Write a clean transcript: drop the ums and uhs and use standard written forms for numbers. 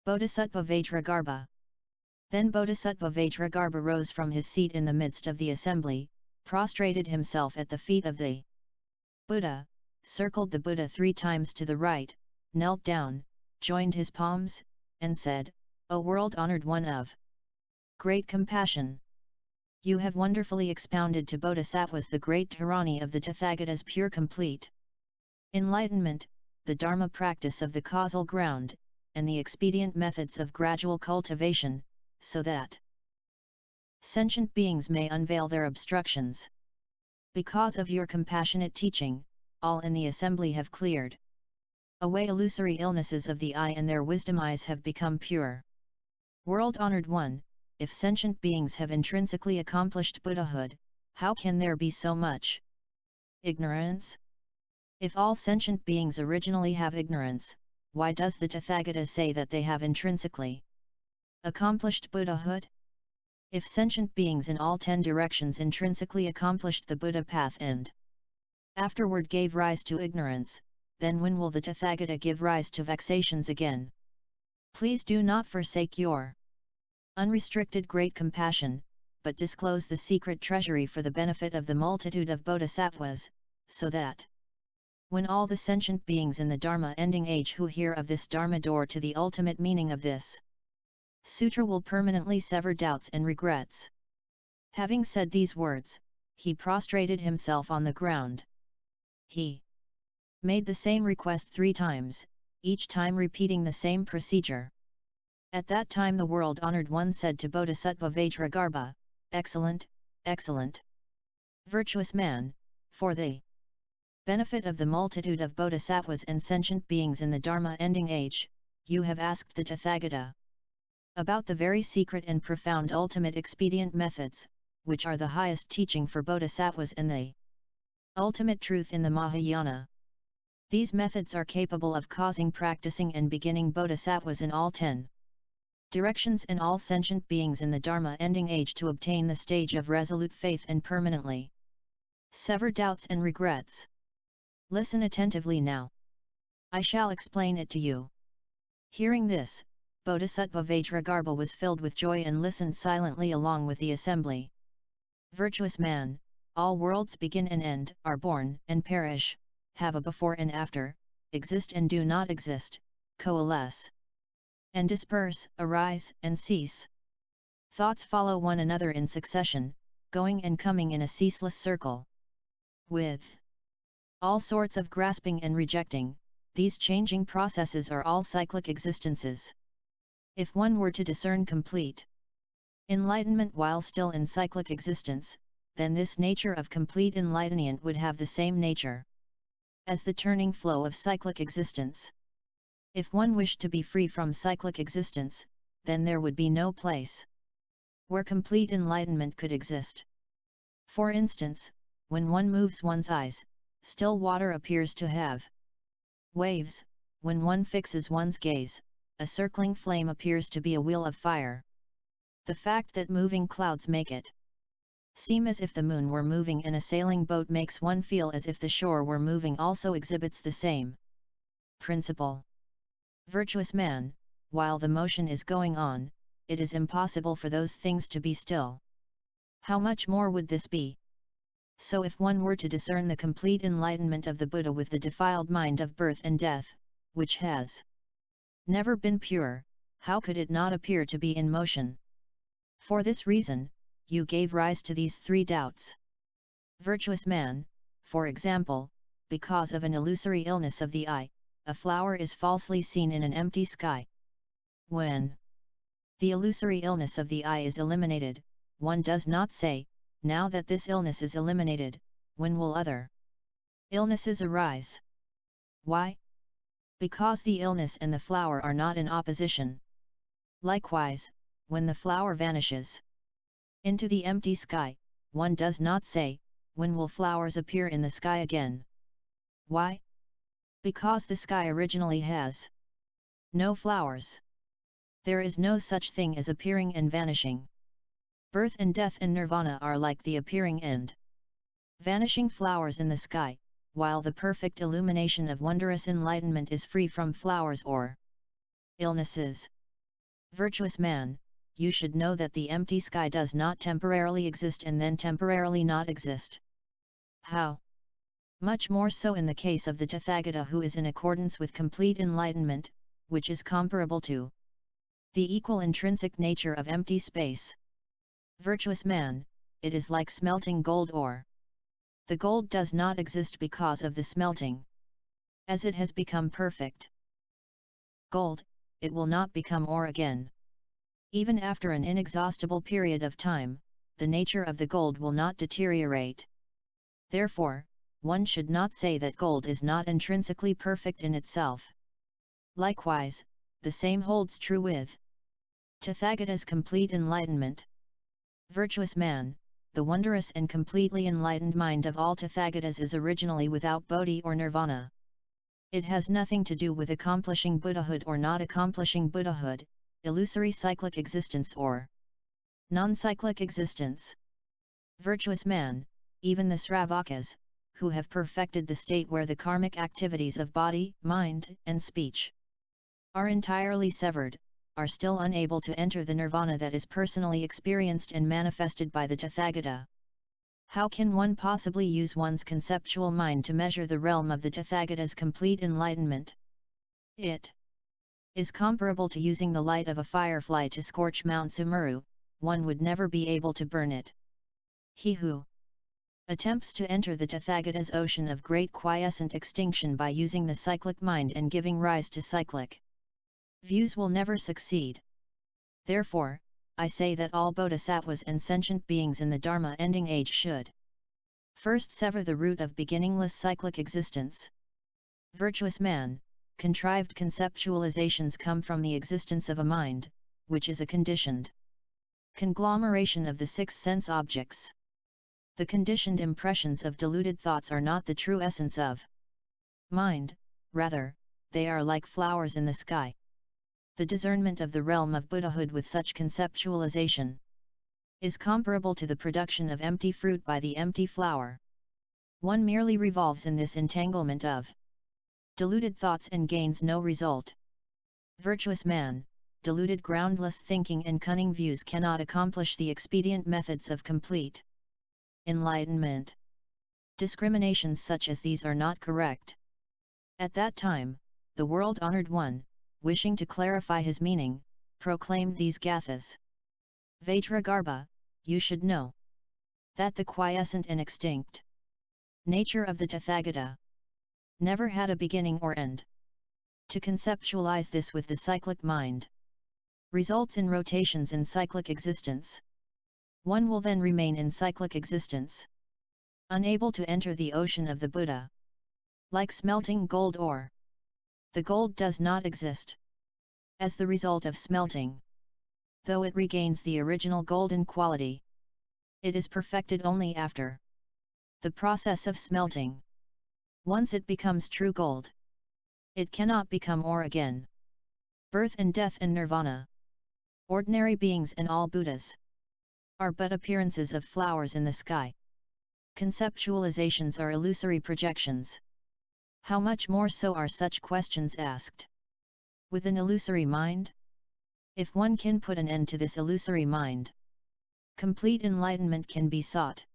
Bodhisattva Vajragarbha. Then Bodhisattva Vajragarbha rose from his seat in the midst of the assembly, prostrated himself at the feet of the Buddha, circled the Buddha 3 times to the right, knelt down, joined his palms, and said, "O world-honored one of great compassion! You have wonderfully expounded to bodhisattvas the great dharani of the Tathagata's pure complete enlightenment, the Dharma practice of the causal ground, and the expedient methods of gradual cultivation, so that sentient beings may unveil their obstructions. Because of your compassionate teaching, all in the assembly have cleared away illusory illnesses of the eye and their wisdom eyes have become pure. World-honored one, if sentient beings have intrinsically accomplished Buddhahood, how can there be so much ignorance? If all sentient beings originally have ignorance, why does the Tathagata say that they have intrinsically accomplished Buddhahood? If sentient beings in all 10 directions intrinsically accomplished the Buddha path and afterward gave rise to ignorance, then when will the Tathagata give rise to vexations again? Please do not forsake your unrestricted great compassion, but disclose the secret treasury for the benefit of the multitude of bodhisattvas, so that when all the sentient beings in the Dharma Ending Age who hear of this Dharma door to the ultimate meaning of this Sutra will permanently sever doubts and regrets." Having said these words, he prostrated himself on the ground. He made the same request 3 times, each time repeating the same procedure. At that time the world-honored one said to Bodhisattva Vajragarbha, "Excellent, excellent, virtuous man, for the benefit of the multitude of bodhisattvas and sentient beings in the Dharma Ending Age, you have asked the Tathagata about the very secret and profound ultimate expedient methods, which are the highest teaching for bodhisattvas and the ultimate truth in the Mahayana. These methods are capable of causing, practicing and beginning bodhisattvas in all 10 directions and all sentient beings in the Dharma Ending Age to obtain the stage of resolute faith and permanently sever doubts and regrets. Listen attentively now. I shall explain it to you." Hearing this, Bodhisattva Vajragarbha was filled with joy and listened silently along with the assembly. "Virtuous man, all worlds begin and end, are born and perish, have a before and after, exist and do not exist, coalesce and disperse, arise and cease. Thoughts follow one another in succession, going and coming in a ceaseless circle. With all sorts of grasping and rejecting, these changing processes are all cyclic existences. If one were to discern complete enlightenment while still in cyclic existence, then this nature of complete enlightenment would have the same nature as the turning flow of cyclic existence. If one wished to be free from cyclic existence, then there would be no place where complete enlightenment could exist. For instance, when one moves one's eyes, still water appears to have waves; when one fixes one's gaze, a circling flame appears to be a wheel of fire. The fact that moving clouds make it seem as if the moon were moving and a sailing boat makes one feel as if the shore were moving also exhibits the same principle. Virtuous man, while the motion is going on, it is impossible for those things to be still. How much more would this be so if one were to discern the complete enlightenment of the Buddha with the defiled mind of birth and death, which has never been pure? How could it not appear to be in motion? For this reason, you gave rise to these 3 doubts. Virtuous man, for example, because of an illusory illness of the eye, a flower is falsely seen in an empty sky. When the illusory illness of the eye is eliminated, one does not say, "Now that this illness is eliminated, when will other illnesses arise?" Why? Because the illness and the flower are not in opposition. Likewise, when the flower vanishes into the empty sky, one does not say, "When will flowers appear in the sky again?" Why? Because the sky originally has no flowers. There is no such thing as appearing and vanishing. Birth and death and nirvana are like the appearing and vanishing flowers in the sky, while the perfect illumination of wondrous enlightenment is free from flowers or illnesses. Virtuous man, you should know that the empty sky does not temporarily exist and then temporarily not exist. How? Much more so in the case of the Tathagata, who is in accordance with complete enlightenment, which is comparable to the equal intrinsic nature of empty space. Virtuous man, it is like smelting gold ore. The gold does not exist because of the smelting. As it has become perfect gold, it will not become ore again. Even after an inexhaustible period of time, the nature of the gold will not deteriorate. Therefore, one should not say that gold is not intrinsically perfect in itself. Likewise, the same holds true with Tathagata's complete enlightenment. Virtuous man, the wondrous and completely enlightened mind of all Tathagatas is originally without bodhi or nirvana. It has nothing to do with accomplishing Buddhahood or not accomplishing Buddhahood, illusory cyclic existence or non-cyclic existence. Virtuous man, even the Sravakas, who have perfected the state where the karmic activities of body, mind, and speech are entirely severed, are still unable to enter the nirvana that is personally experienced and manifested by the Tathagata. How can one possibly use one's conceptual mind to measure the realm of the Tathagata's complete enlightenment? It is comparable to using the light of a firefly to scorch Mount Sumeru. One would never be able to burn it. He who attempts to enter the Tathagata's ocean of great quiescent extinction by using the cyclic mind and giving rise to cyclic views will never succeed. Therefore, I say that all bodhisattvas and sentient beings in the Dharma Ending Age should first sever the root of beginningless cyclic existence. Virtuous man, contrived conceptualizations come from the existence of a mind, which is a conditioned conglomeration of the six sense objects. The conditioned impressions of deluded thoughts are not the true essence of mind, rather, they are like flowers in the sky. The discernment of the realm of Buddhahood with such conceptualization is comparable to the production of empty fruit by the empty flower. One merely revolves in this entanglement of deluded thoughts and gains no result. Virtuous man, deluded groundless thinking and cunning views cannot accomplish the expedient methods of complete enlightenment. Discriminations such as these are not correct. At that time, the world-honored one, wishing to clarify his meaning, proclaimed these gathas. Vajragarbha, you should know that the quiescent and extinct nature of the Tathagata never had a beginning or end. To conceptualize this with the cyclic mind results in rotations in cyclic existence. One will then remain in cyclic existence, unable to enter the ocean of the Buddha. Like smelting gold ore, the gold does not exist as the result of smelting. Though it regains the original golden quality, it is perfected only after the process of smelting. Once it becomes true gold, it cannot become ore again. Birth and death and nirvana, ordinary beings and all Buddhas, are but appearances of flowers in the sky. Conceptualizations are illusory projections. How much more so are such questions asked with an illusory mind? If one can put an end to this illusory mind, complete enlightenment can be sought.